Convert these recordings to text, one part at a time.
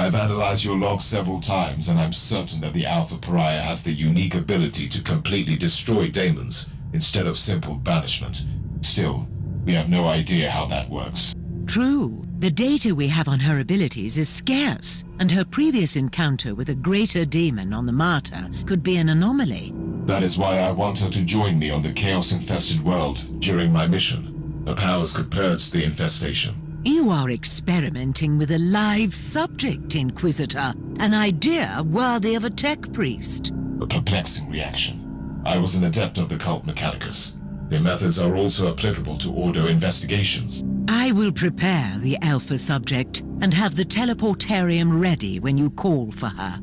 I've analyzed your logs several times, and I'm certain that the Alpha Pariah has the unique ability to completely destroy daemons instead of simple banishment. Still, we have no idea how that works. True. The data we have on her abilities is scarce, and her previous encounter with a greater demon on the Martyr could be an anomaly. That is why I want her to join me on the chaos-infested world during my mission. Her powers could purge the infestation. You are experimenting with a live subject, Inquisitor. An idea worthy of a tech priest. A perplexing reaction. I was an adept of the cult Mechanicus. Their methods are also applicable to Ordo investigations. I will prepare the Alpha subject and have the teleportarium ready when you call for her.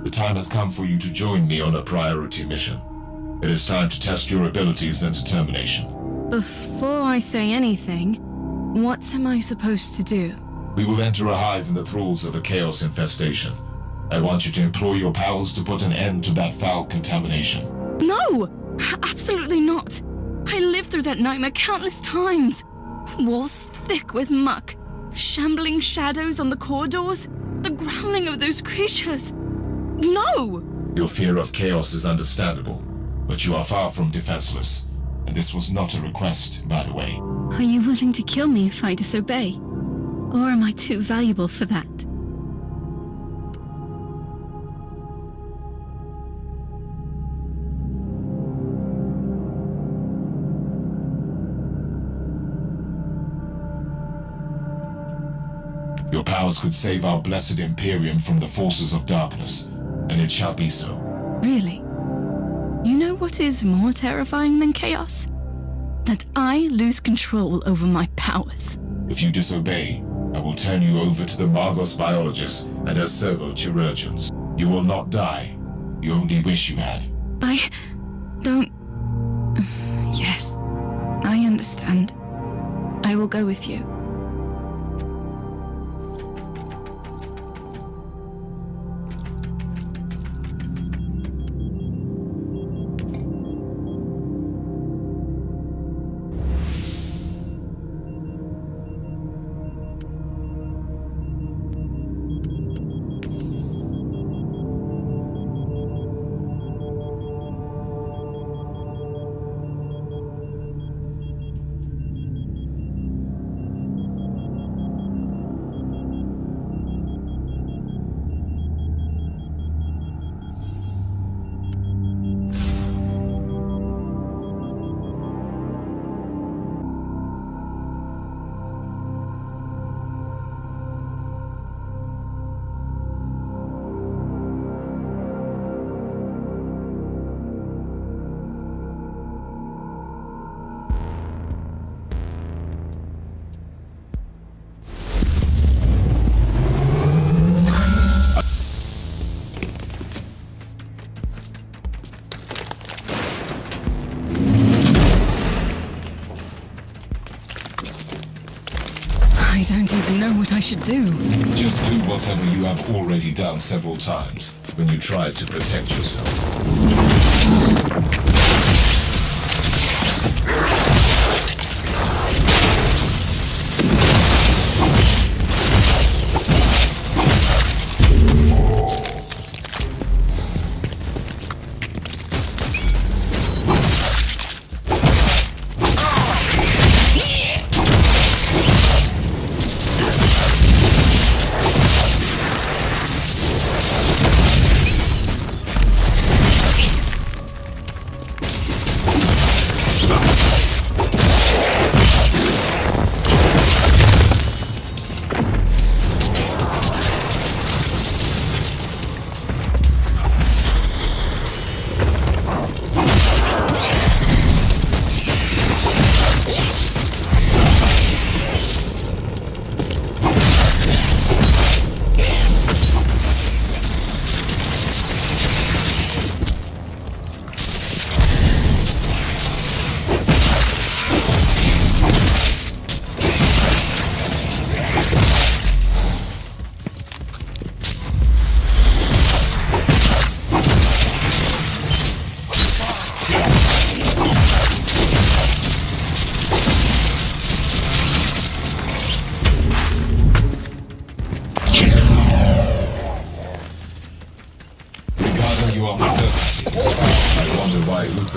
The time has come for you to join me on a priority mission. It is time to test your abilities and determination. Before I say anything, what am I supposed to do? We will enter a hive in the thralls of a chaos infestation. I want you to employ your powers to put an end to that foul contamination. No! Absolutely not! I lived through that nightmare countless times. Walls thick with muck, shambling shadows on the corridors, the growling of those creatures. No! Your fear of chaos is understandable, but you are far from defenseless. And this was not a request, by the way. Are you willing to kill me if I disobey? Or am I too valuable for that? Your powers could save our blessed Imperium from the forces of darkness, and it shall be so. Really? You know what is more terrifying than chaos? That I lose control over my powers. If you disobey, I will turn you over to the Margos biologists and her servo-chirurgeons. You will not die. You only wish you had. I don't... Yes, I understand. I will go with you. I don't even know what I should do. Just do whatever you have already done several times when you tried to protect yourself.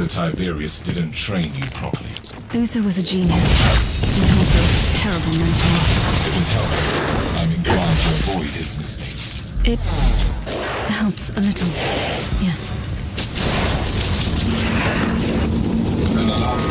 Uther Tiberius didn't train you properly. Uther was a genius, but also a terrible mentor. If it helps, I'm inclined to avoid his mistakes. It helps a little, yes. Then allow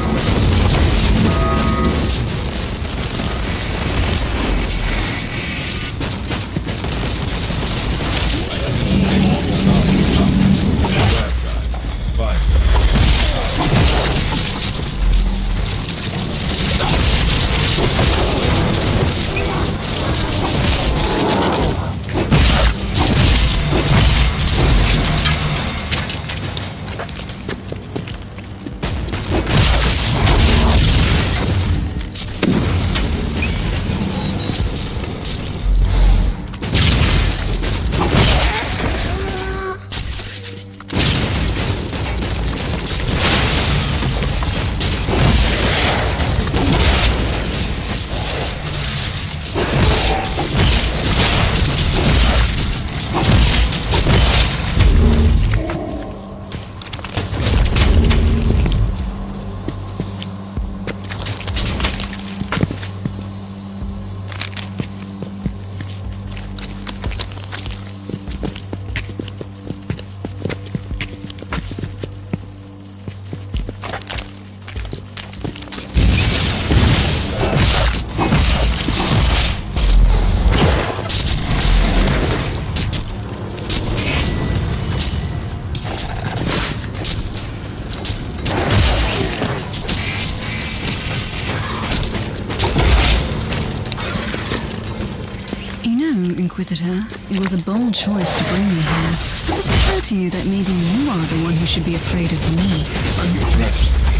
Inquisitor, it was a bold choice to bring me here. Does it occur to you that maybe you are the one who should be afraid of me? Are you threatening me?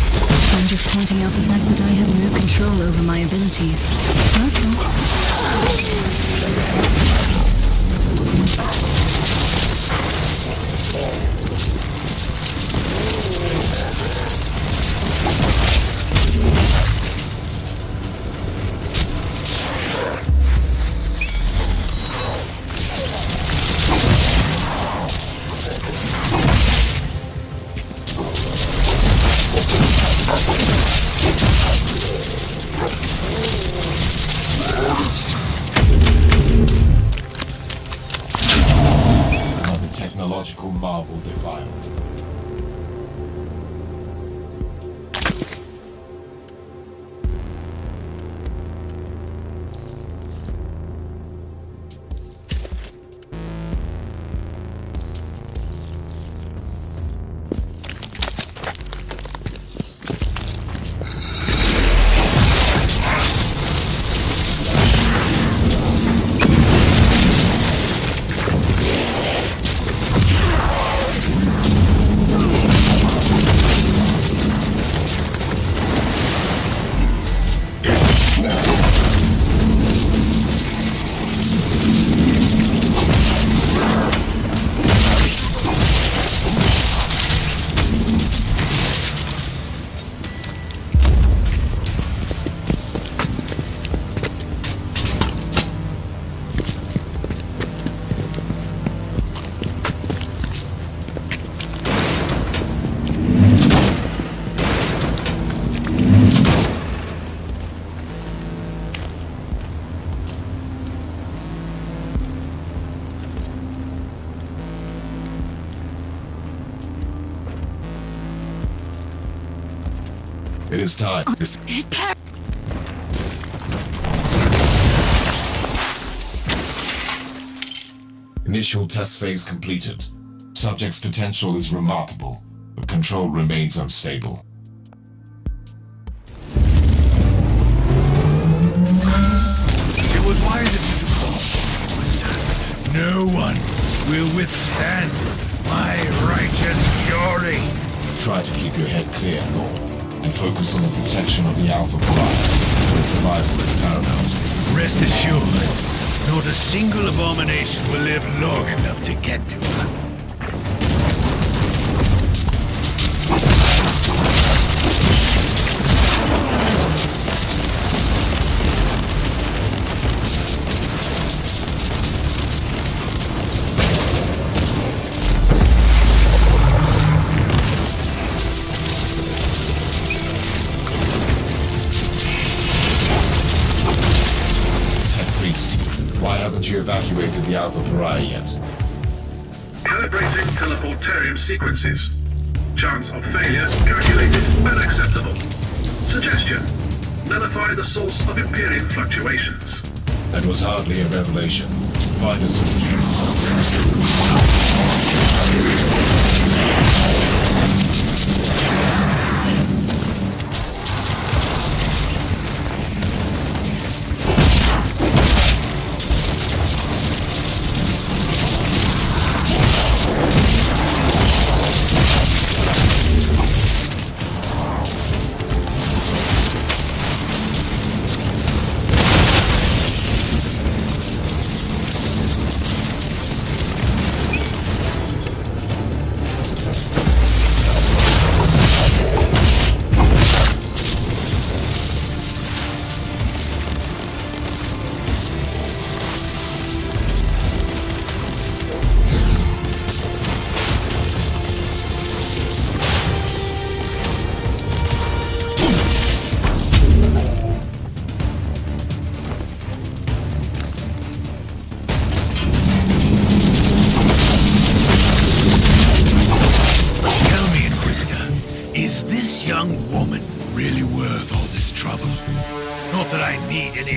I'm just pointing out the fact that I have no control over my abilities. That's all. Technological marvel defiled. It is time. Initial test phase completed. Subject's potential is remarkable, but control remains unstable. It was wise of you to call, Inquisitor. No one will withstand my righteous fury. Try to keep your head clear, Thor, and focus on the protection of the Alpha Pariah, where survival is paramount. Rest assured, not a single abomination will live long enough to get to her. haven't you evacuated the Alpha Pariah yet? Calibrating teleportarium sequences. Chance of failure calculated unacceptable. Suggestion: nullify the source of Imperium fluctuations. That was hardly a revelation. Find a solution.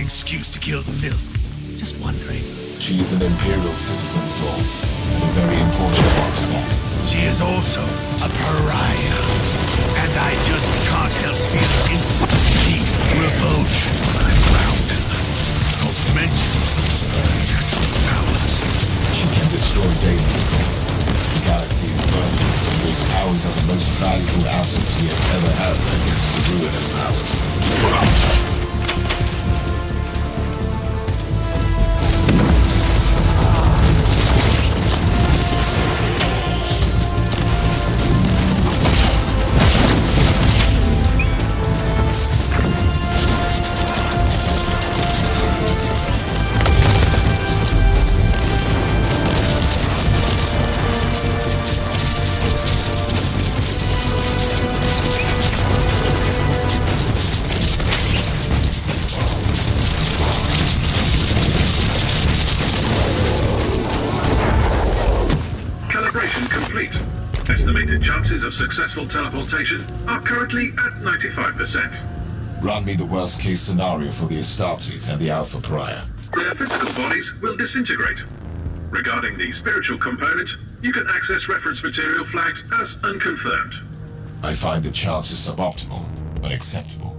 Excuse to kill the filth. Just wondering. She is an Imperial citizen, Paul, and a very important one to that. She is also a pariah. And I just can't help feel instant deep revulsion when I'm around her. Not to mention her natural powers. She can destroy demons. The galaxy is burning, and those powers are the most valuable assets we have ever had against the ruinous powers. Chances of successful teleportation are currently at 95%. Run me the worst-case scenario for the Astartes and the Alpha Pariah. Their physical bodies will disintegrate. Regarding the spiritual component, you can access reference material flagged as unconfirmed. I find the chances suboptimal, but acceptable.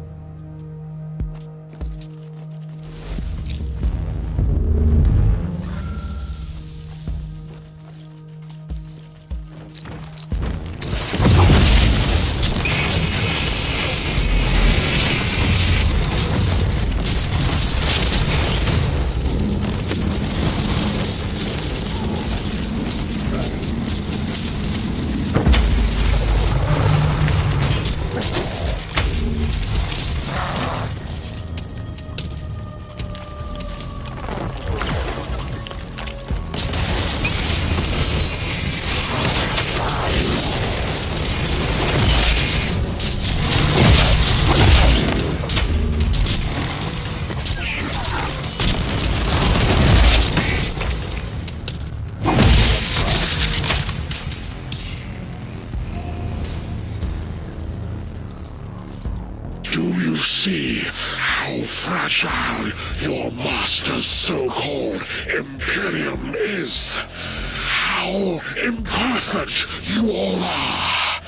See how fragile your master's so-called Imperium is. How imperfect you all are.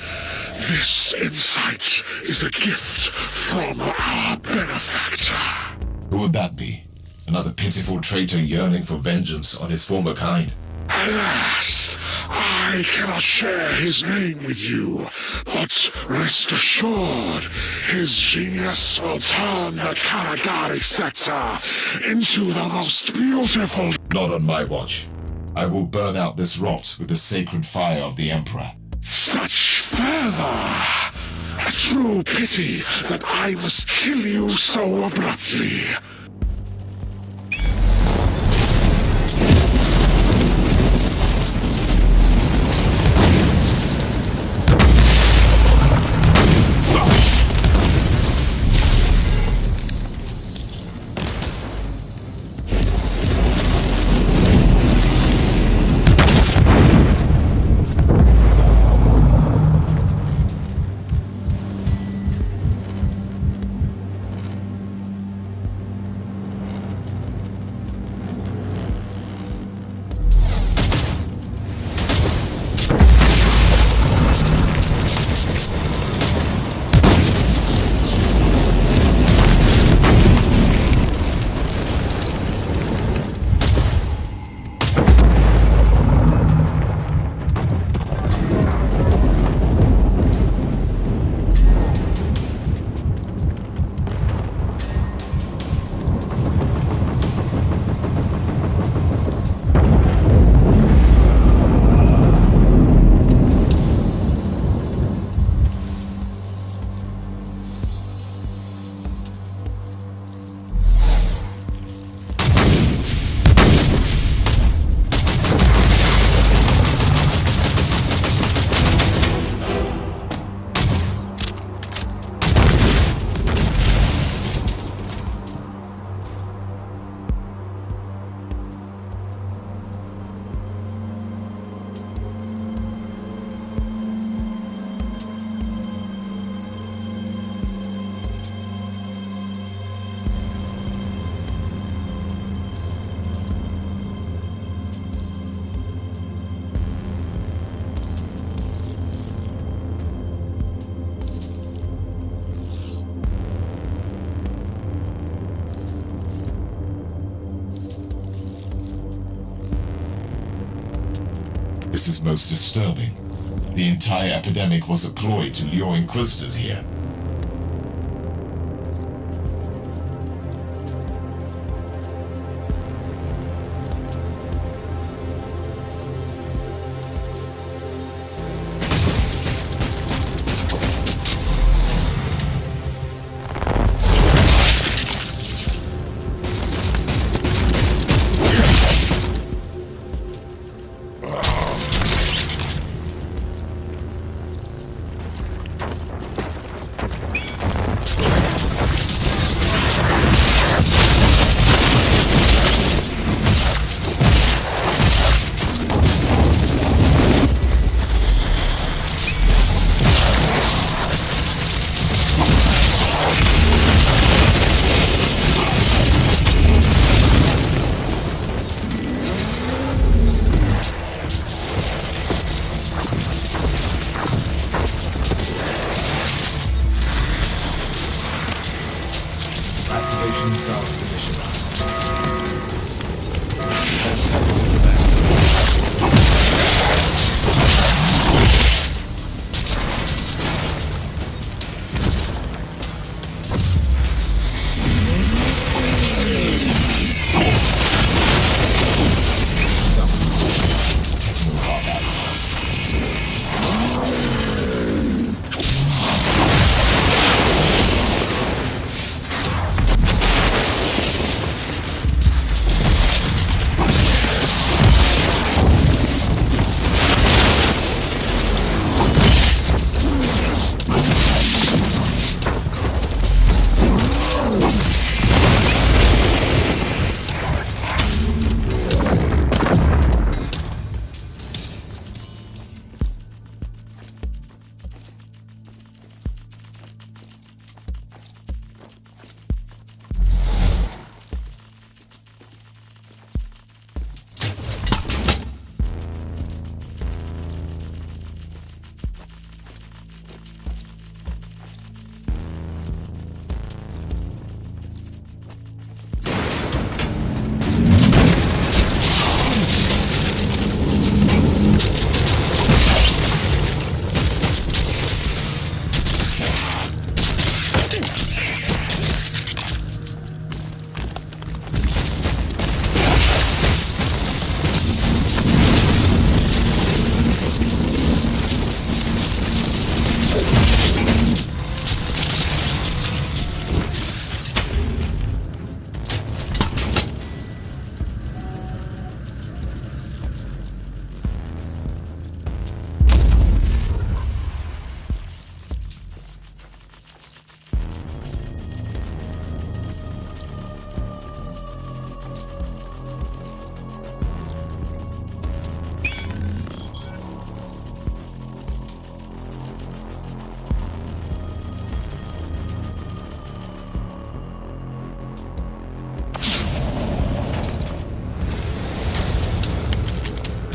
This insight is a gift from our benefactor. Who would that be? Another pitiful traitor yearning for vengeance on his former kind? Alas, I cannot share his name with you, but rest assured, his genius will turn the Caligari Sector into the most beautiful... Not on my watch. I will burn out this rot with the sacred fire of the Emperor. Such fervor! A true pity that I must kill you so abruptly. this is most disturbing. The entire epidemic was a ploy to lure Inquisitors here.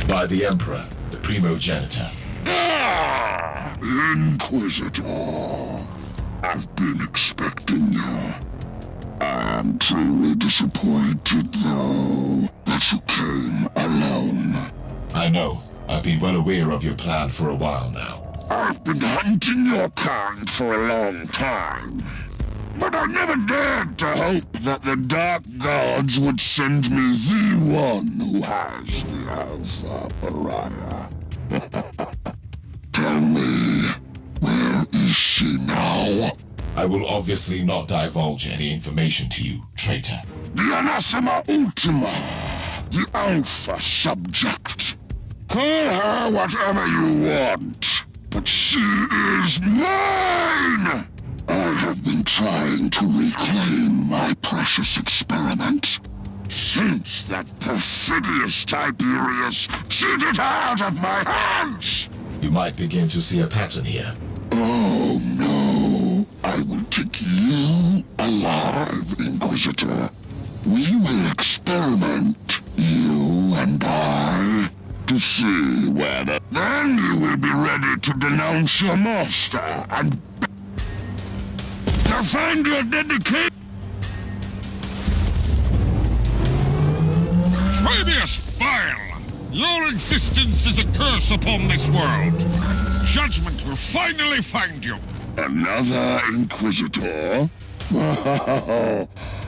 By the Emperor, the primogenitor. Inquisitor, I've been expecting you. I am truly disappointed, though, that you came alone. I know. I've been well aware of your plan for a while now. I've been hunting your kind for a long time, but I never dared to hope that the Dark Gods would send me the one who has the Alpha Pariah. Tell me, where is she now? I will obviously not divulge any information to you, traitor. The Anathema Ultima, the Alpha Subject. Call her whatever you want, but she is mine! I have been trying to reclaim my precious experiment since that perfidious Tiberius cheated her out of my hands! You might begin to see a pattern here. Oh no, I will take you alive, Inquisitor. We will experiment, you and I, to see whether... Then you will be ready to denounce your master and... to find your dedication... Hideous bile! Your existence is a curse upon this world. Judgment will finally find you. Another Inquisitor?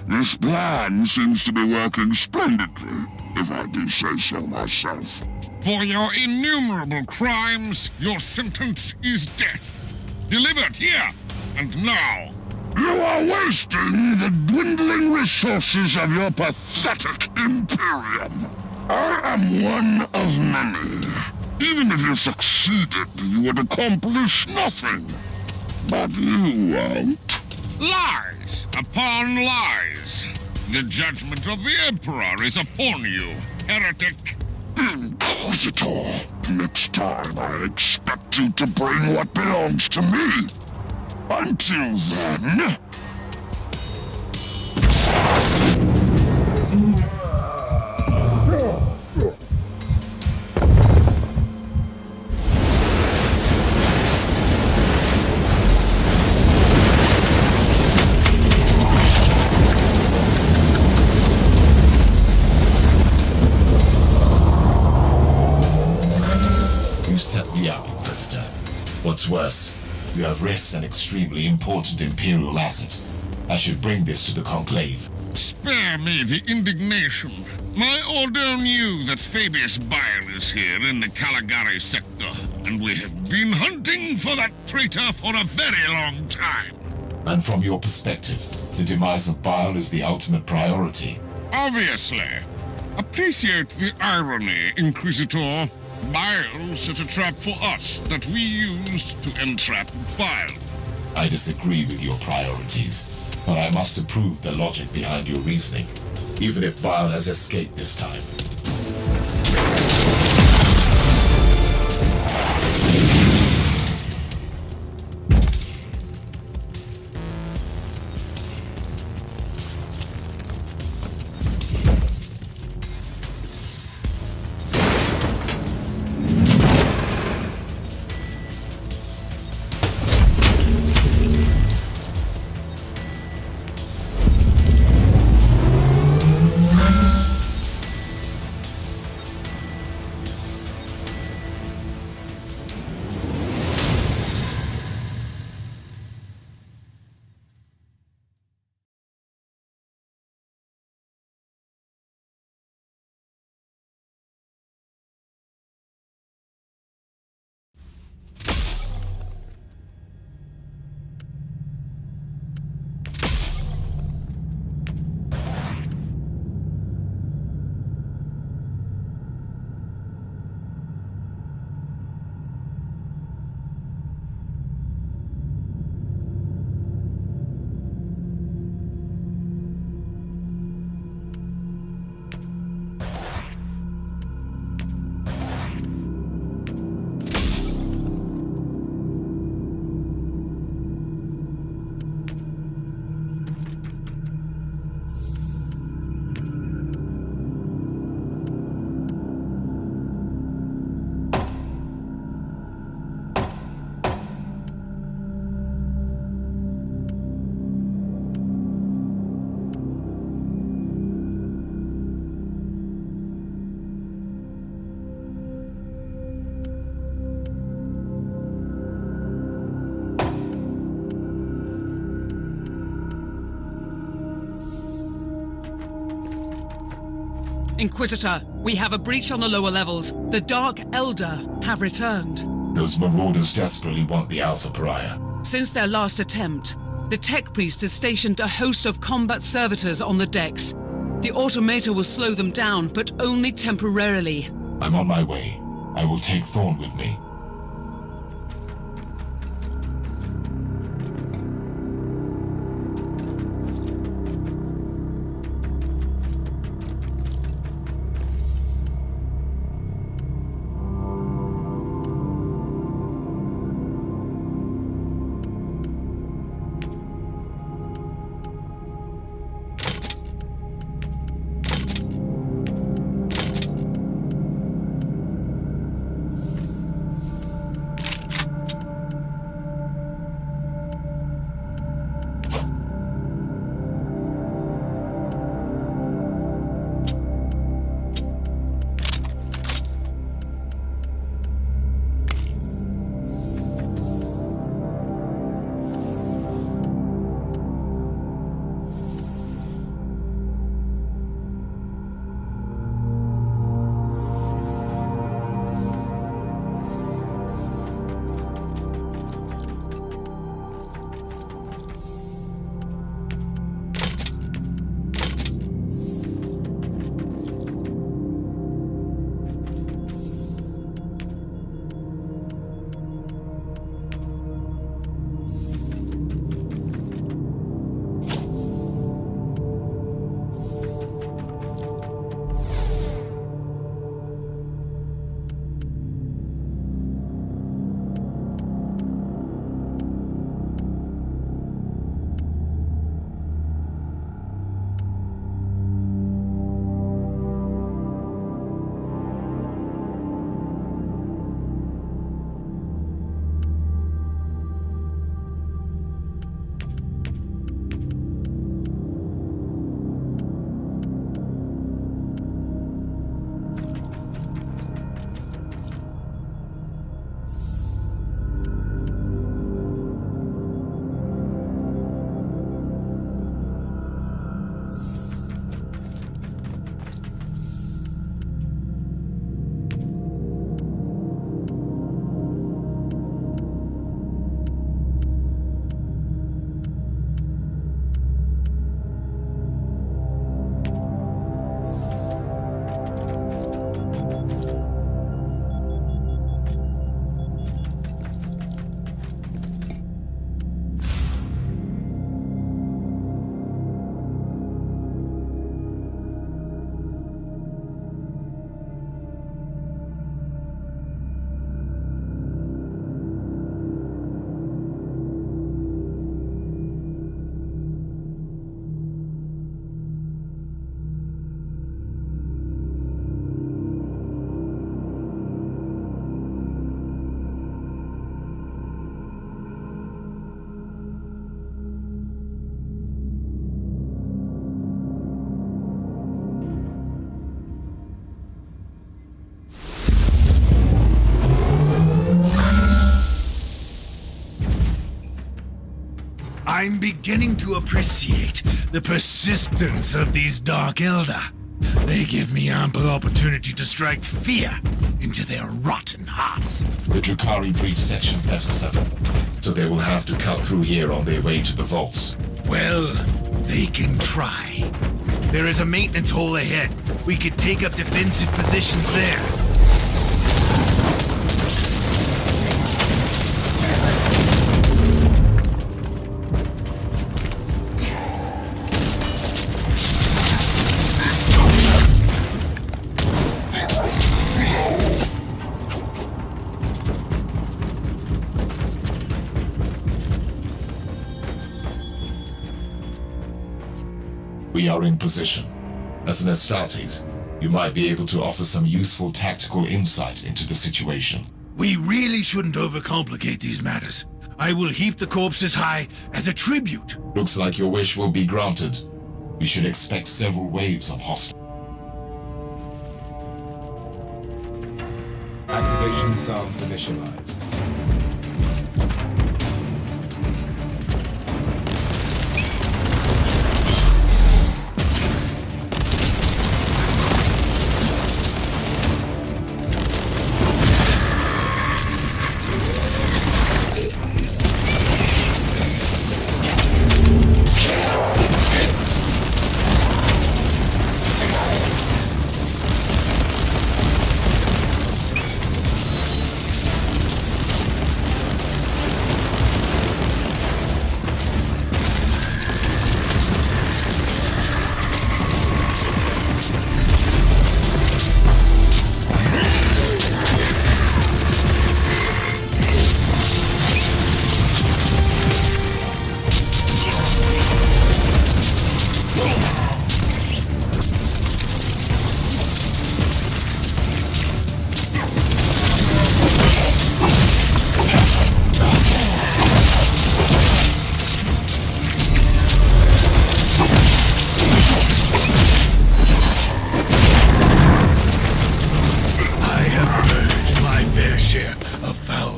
This plan seems to be working splendidly, if I do say so myself. For your innumerable crimes, your sentence is death. Delivered here and now. You are wasting the dwindling resources of your pathetic Imperium. I am one of many. Even if you succeeded, you would accomplish nothing. But you won't. Lies upon lies. The judgment of the Emperor is upon you, heretic. Inquisitor, next time I expect you to bring what belongs to me. Until then... You set me up, Inquisitor. What's worse, you have risked an extremely important Imperial asset. I should bring this to the Conclave. Spare me the indignation. My order knew that Fabius Bile is here in the Caligari Sector, and we have been hunting for that traitor for a very long time. And from your perspective, the demise of Bile is the ultimate priority. Obviously. Appreciate the irony, Inquisitor. Bile set a trap for us that we used to entrap Bile. I disagree with your priorities, but I must approve the logic behind your reasoning, even if Bile has escaped this time. Inquisitor, we have a breach on the lower levels. The Dark Elder have returned. Those marauders desperately want the Alpha Pariah. Since their last attempt, the Tech Priest has stationed a host of combat servitors on the decks. The Automator will slow them down, but only temporarily. I'm on my way. I will take Thorn with me. I'm beginning to appreciate the persistence of these Dark Elder. They give me ample opportunity to strike fear into their rotten hearts. The Drukhari breach Section 37, so they will have to cut through here on their way to the vaults. Well, they can try. There is a maintenance hole ahead. We could take up defensive positions there. We are in position. As an Astartes, you might be able to offer some useful tactical insight into the situation. We really shouldn't overcomplicate these matters. I will heap the corpses high as a tribute. Looks like your wish will be granted. We should expect several waves of hostile. Activation sounds initialized.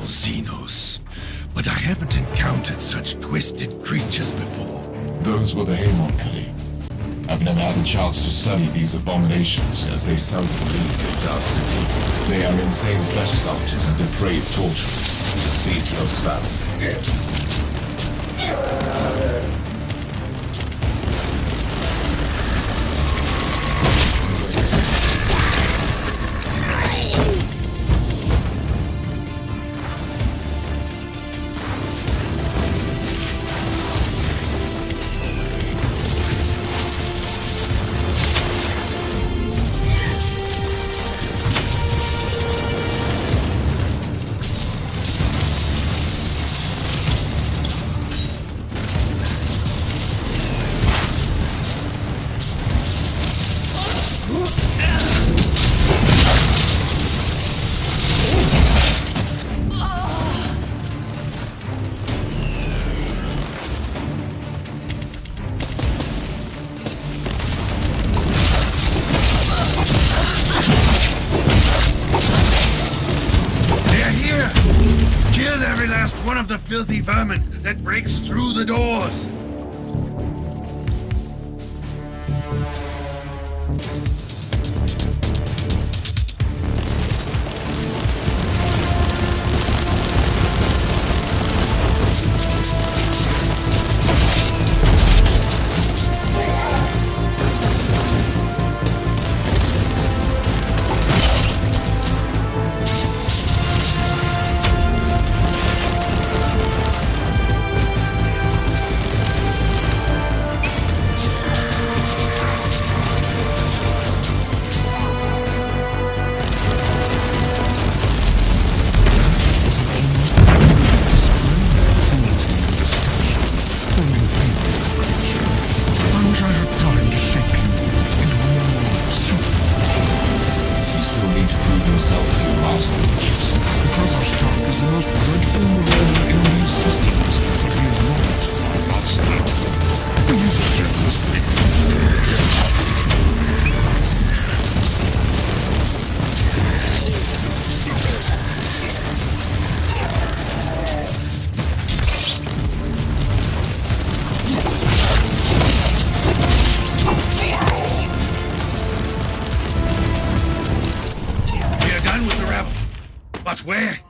Xenos, but I haven't encountered such twisted creatures before. Those were the Homunculi. I've never had a chance to study these abominations, as they seldom leave their dark city. They are insane flesh sculptors and depraved torturers. Xenos found. One of the filthy vermin that breaks through the doors.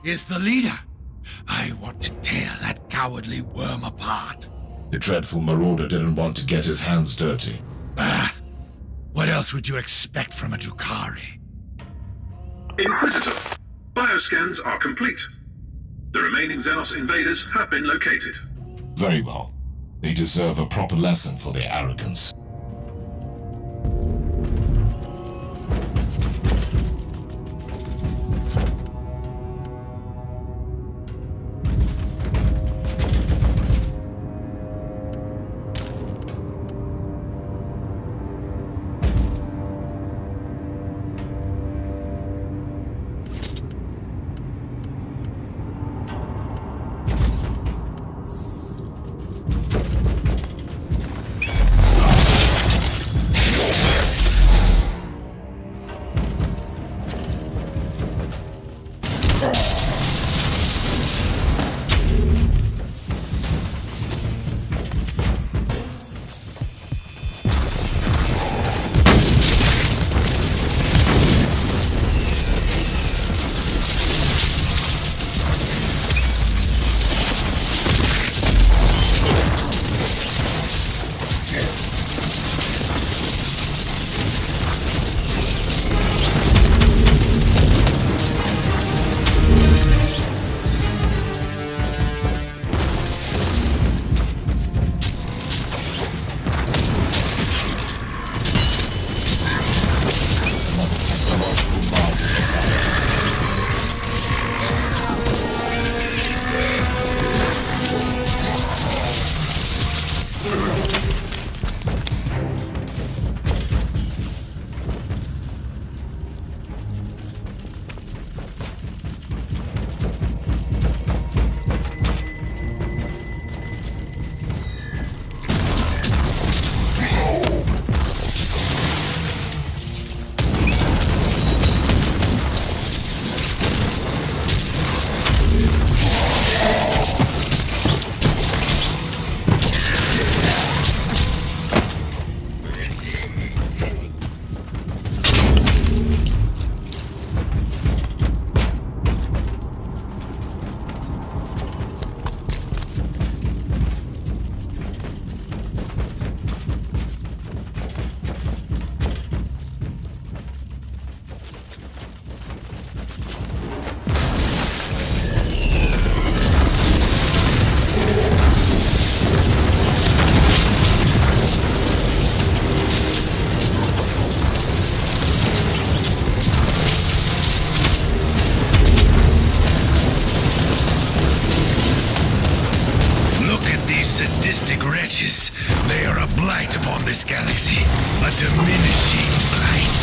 is the leader. I want to tear that cowardly worm apart. The dreadful marauder didn't want to get his hands dirty. What else would you expect from a Drukhari? Inquisitor, bioscans are complete. The remaining Xenos invaders have been located. Very well. They deserve a proper lesson for their arrogance. sadistic wretches. They are a blight upon this galaxy. A diminishing blight.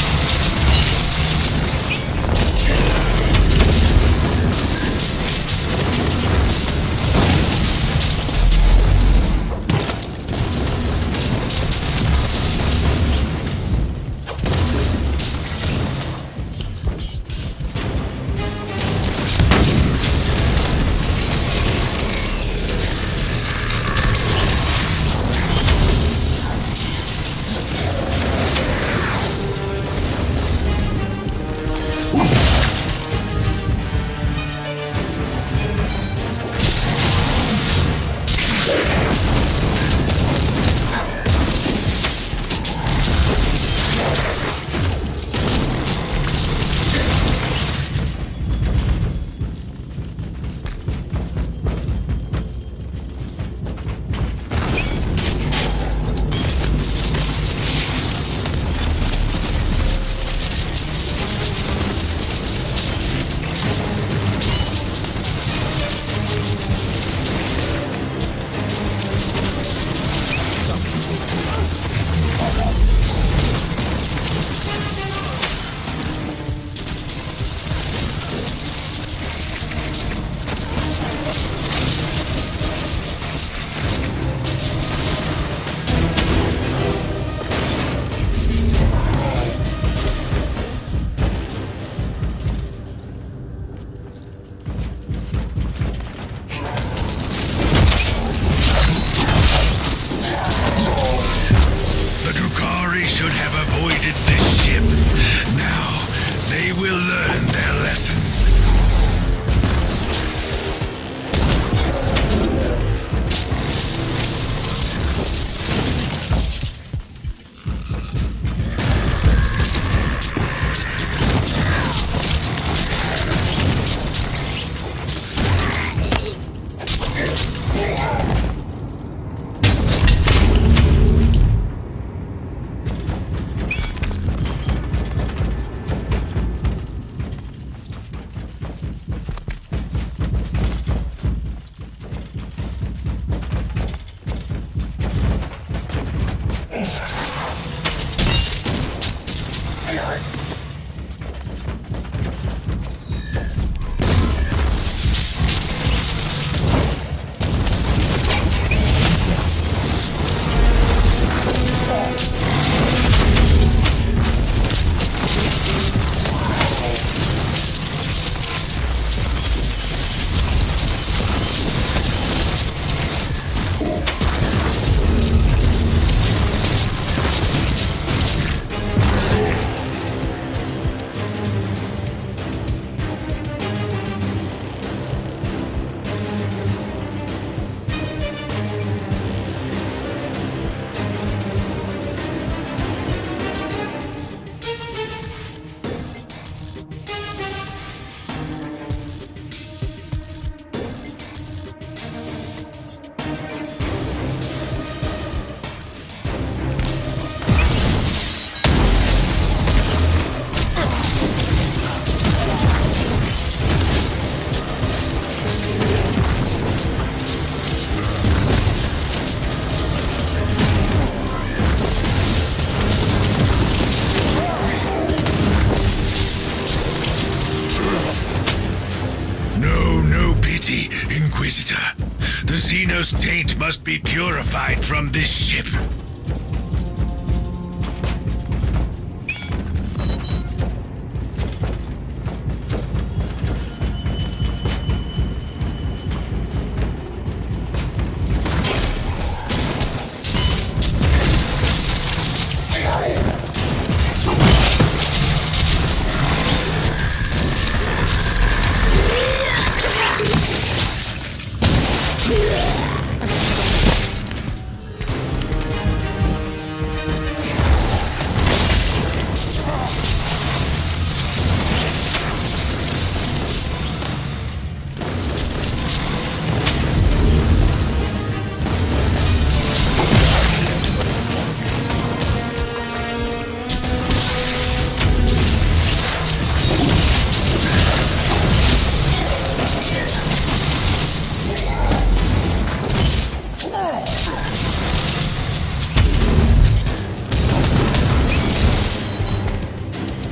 Xenos taint must be purified from this ship.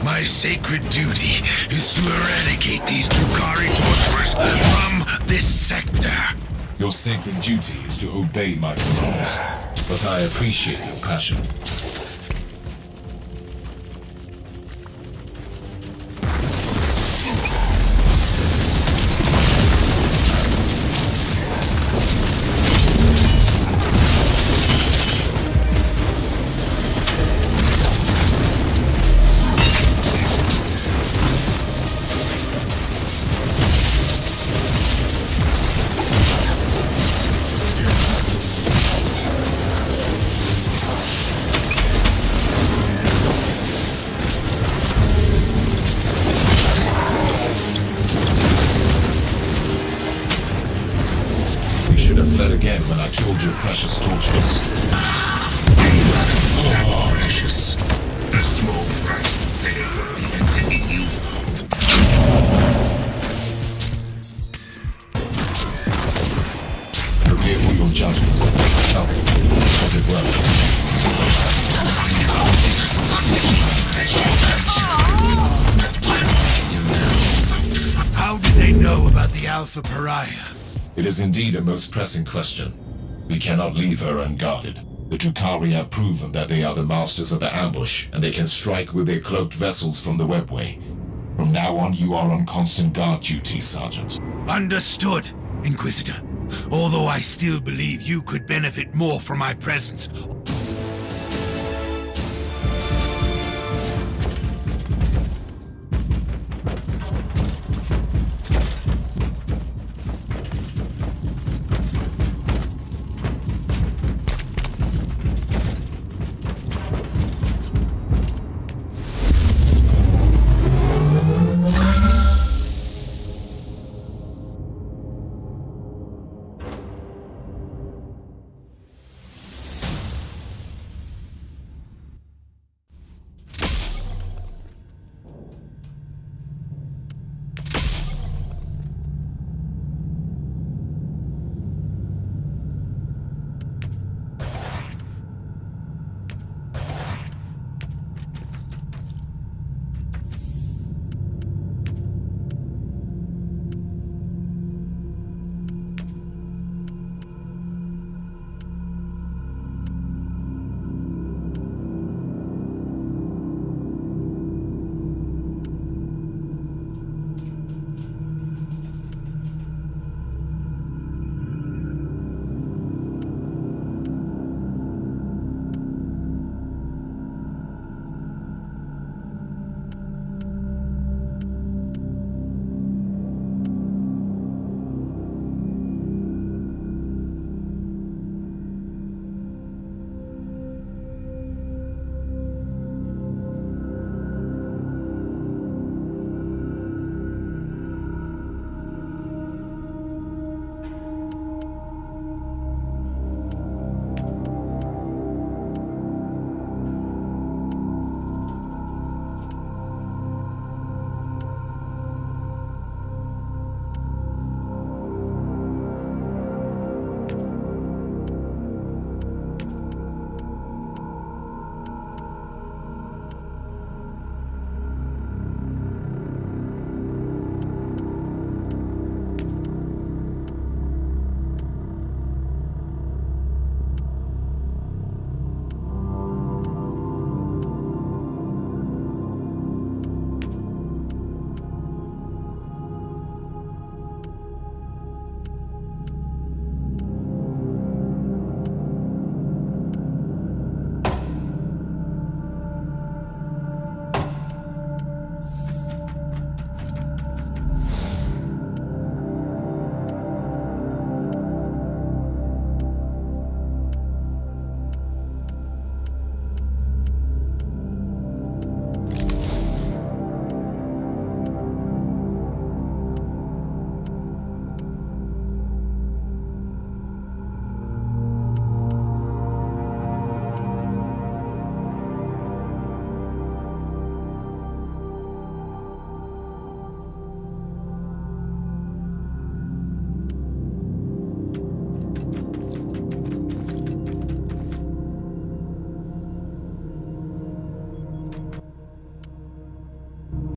My sacred duty is to eradicate these Drukhari torturers from this sector. Your sacred duty is to obey my commands, but I appreciate your passion. Again when I killed your precious torturers. Precious. A small price to pay for the entity you found. Prepare for your judgment. Tell me, does it work? How did they know about the Alpha Pariah? It is indeed a most pressing question. We cannot leave her unguarded. The Drukhari have proven that they are the masters of the ambush, and they can strike with their cloaked vessels from the webway. From now on, you are on constant guard duty, Sergeant. Understood, Inquisitor. Although I still believe you could benefit more from my presence